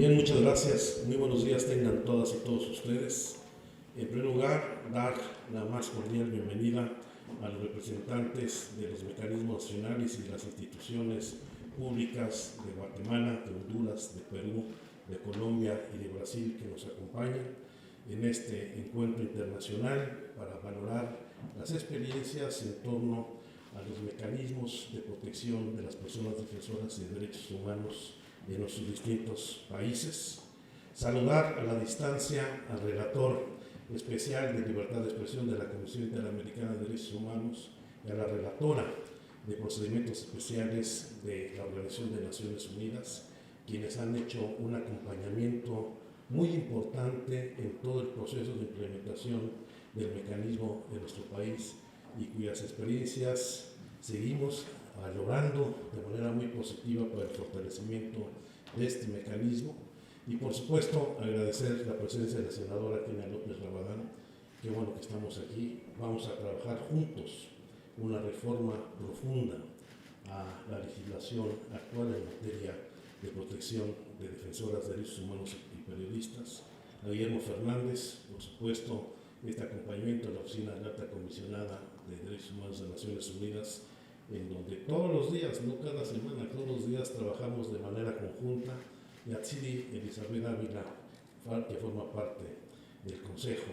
Bien, muchas gracias. Muy buenos días tengan todas y todos ustedes. En primer lugar, dar la más cordial bienvenida a los representantes de los mecanismos nacionales y de las instituciones públicas de Guatemala, de Honduras, de Perú, de Colombia y de Brasil que nos acompañan en este encuentro internacional para valorar las experiencias en torno a los mecanismos de protección de las personas defensoras de derechos humanos en nuestros distintos países. Saludar a la distancia al relator especial de libertad de expresión de la Comisión Interamericana de Derechos Humanos y a la relatora de procedimientos especiales de la Organización de Naciones Unidas, quienes han hecho un acompañamiento muy importante en todo el proceso de implementación del mecanismo de nuestro país y cuyas experiencias seguimos valorando de manera muy positiva para el fortalecimiento de este mecanismo. Y por supuesto agradecer la presencia de la senadora Kenia López Rabadán. Qué bueno que estamos aquí. Vamos a trabajar juntos una reforma profunda a la legislación actual en materia de protección de defensoras de derechos humanos y periodistas. A Guillermo Fernández, por supuesto, este acompañamiento a la Oficina de la Alta Comisionada de Derechos Humanos de Naciones Unidas, en donde todos los días, no cada semana, todos los días trabajamos de manera conjunta, y a Tsiri Elizabeth Ávila, que forma parte del Consejo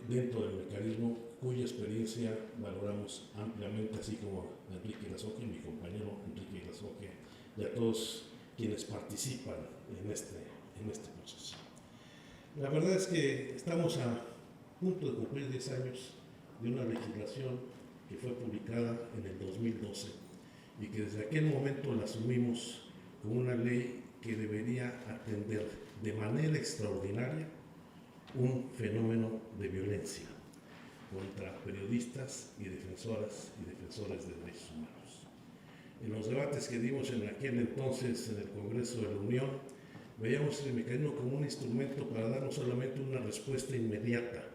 dentro del mecanismo, cuya experiencia valoramos ampliamente, así como a Enrique Lazoque, mi compañero Enrique Lazoque, y a todos quienes participan en este proceso. La verdad es que estamos a punto de cumplir 10 años de una legislación que fue publicada en el 2012 y que desde aquel momento la asumimos como una ley que debería atender de manera extraordinaria un fenómeno de violencia contra periodistas y defensoras y defensores de derechos humanos. En los debates que dimos en aquel entonces en el Congreso de la Unión, veíamos el mecanismo como un instrumento para dar no solamente una respuesta inmediata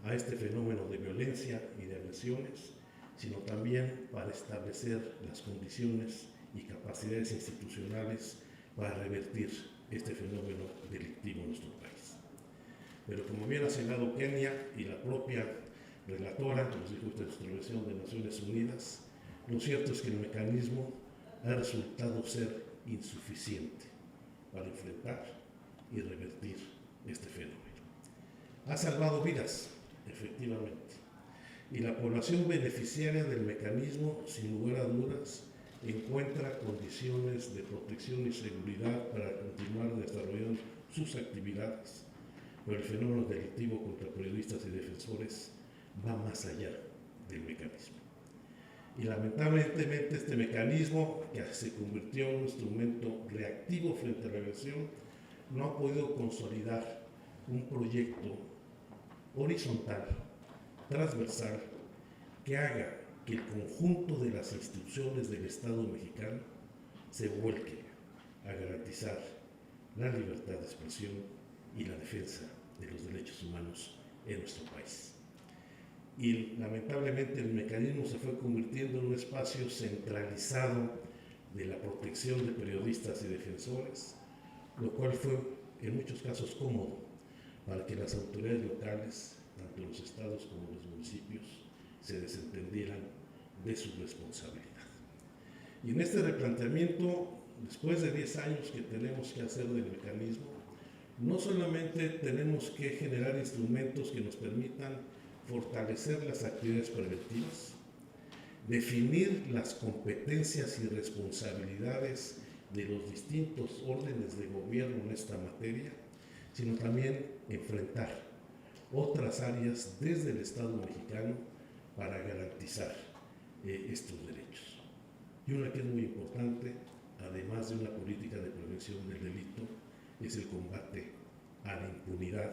a este fenómeno de violencia y de agresiones, sino también para establecer las condiciones y capacidades institucionales para revertir este fenómeno delictivo en nuestro país. Pero como bien ha señalado Kenia y la propia relatora, nos dijo usted en su intervención de Naciones Unidas, lo cierto es que el mecanismo ha resultado ser insuficiente para enfrentar y revertir este fenómeno. Ha salvado vidas, efectivamente, y la población beneficiaria del mecanismo, sin lugar a dudas, encuentra condiciones de protección y seguridad para continuar desarrollando sus actividades, pero el fenómeno delictivo contra periodistas y defensores va más allá del mecanismo. Y lamentablemente este mecanismo, que se convirtió en un instrumento reactivo frente a la agresión, no ha podido consolidar un proyecto horizontal, transversal, que haga que el conjunto de las instituciones del Estado mexicano se vuelque a garantizar la libertad de expresión y la defensa de los derechos humanos en nuestro país. Y lamentablemente el mecanismo se fue convirtiendo en un espacio centralizado de la protección de periodistas y defensores, lo cual fue en muchos casos cómodo para que las autoridades locales, tanto los estados como los municipios, se desentendieran de su responsabilidad. Y en este replanteamiento, después de 10 años que tenemos que hacer del mecanismo, no solamente tenemos que generar instrumentos que nos permitan fortalecer las actividades preventivas, definir las competencias y responsabilidades de los distintos órdenes de gobierno en esta materia, sino también enfrentar otras áreas desde el Estado mexicano para garantizar estos derechos. Y una que es muy importante, además de una política de prevención del delito, es el combate a la impunidad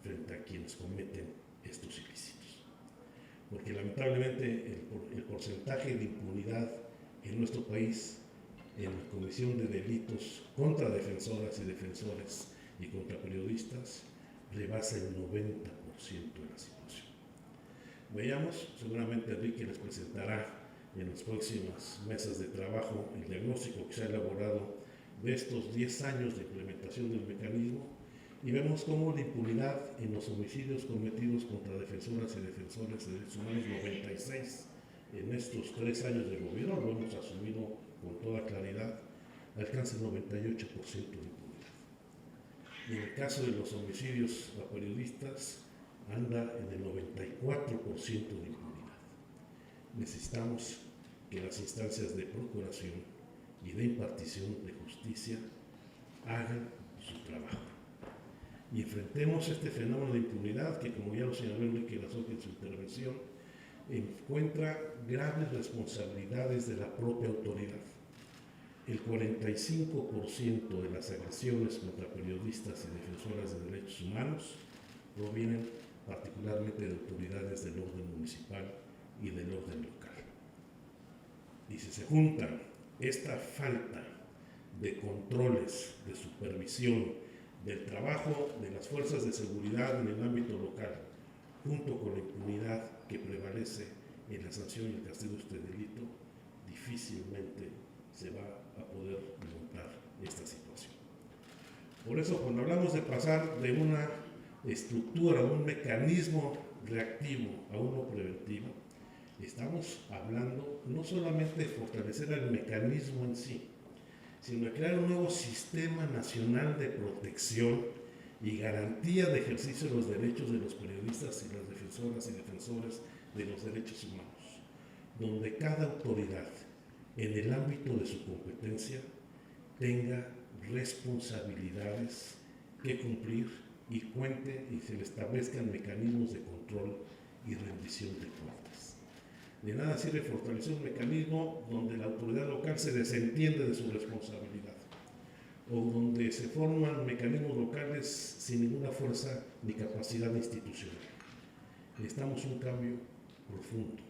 frente a quienes cometen estos ilícitos. Porque lamentablemente el porcentaje de impunidad en nuestro país en la comisión de delitos contra defensoras y defensores y contra periodistas rebasa el 90% de la situación. Veamos, seguramente Enrique les presentará en las próximas mesas de trabajo el diagnóstico que se ha elaborado de estos 10 años de implementación del mecanismo y vemos cómo la impunidad en los homicidios cometidos contra defensoras y defensores de derechos humanos, 96 en estos 3 años de gobierno, lo hemos asumido con toda claridad, alcanza el 98% de impunidad. Y en el caso de los homicidios a periodistas, anda en el 94% de impunidad. Necesitamos que las instancias de procuración y de impartición de justicia hagan su trabajo y enfrentemos este fenómeno de impunidad que, como ya lo señaló Enrique Lazoque en su intervención, encuentra graves responsabilidades de la propia autoridad. El 45% de las agresiones contra periodistas y defensoras de derechos humanos provienen particularmente de autoridades del orden municipal y del orden local. Y si se juntan esta falta de controles, de supervisión, del trabajo de las fuerzas de seguridad en el ámbito local, junto con la impunidad que prevalece en la sanción y el castigo de este delito, difícilmente se va a poder remontar esta situación. Por eso, cuando hablamos de pasar de una estructura, un mecanismo reactivo a uno preventivo, estamos hablando no solamente de fortalecer el mecanismo en sí, sino de crear un nuevo sistema nacional de protección y garantía de ejercicio de los derechos de los periodistas y las defensoras y defensores de los derechos humanos, donde cada autoridad, en el ámbito de su competencia, tenga responsabilidades que cumplir y cuente y se le establezcan mecanismos de control y rendición de cuentas. De nada sirve fortalecer un mecanismo donde la autoridad local se desentiende de su responsabilidad o donde se forman mecanismos locales sin ninguna fuerza ni capacidad institucional. Necesitamos un cambio profundo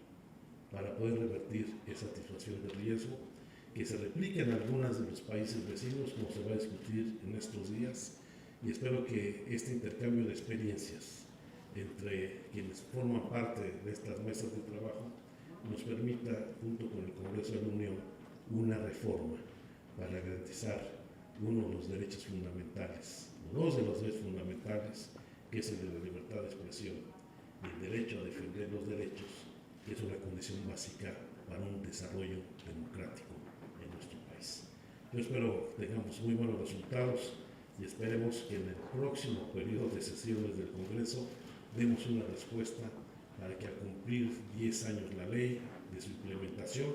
para poder revertir esa situación de riesgo que se replica en algunos de los países vecinos, como se va a discutir en estos días, y espero que este intercambio de experiencias entre quienes forman parte de estas mesas de trabajo nos permita, junto con el Congreso de la Unión, una reforma para garantizar uno de los derechos fundamentales, dos de los derechos fundamentales, que es el de la libertad de expresión y el derecho a defender los derechos, que es una condición básica para un desarrollo democrático en nuestro país. Yo espero tengamos muy buenos resultados y esperemos que en el próximo periodo de sesiones del Congreso demos una respuesta para que al cumplir 10 años la ley de su implementación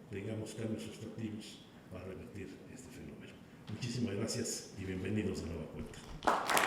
tengamos cambios sustantivos para revertir este fenómeno. Muchísimas gracias y bienvenidos de nueva cuenta.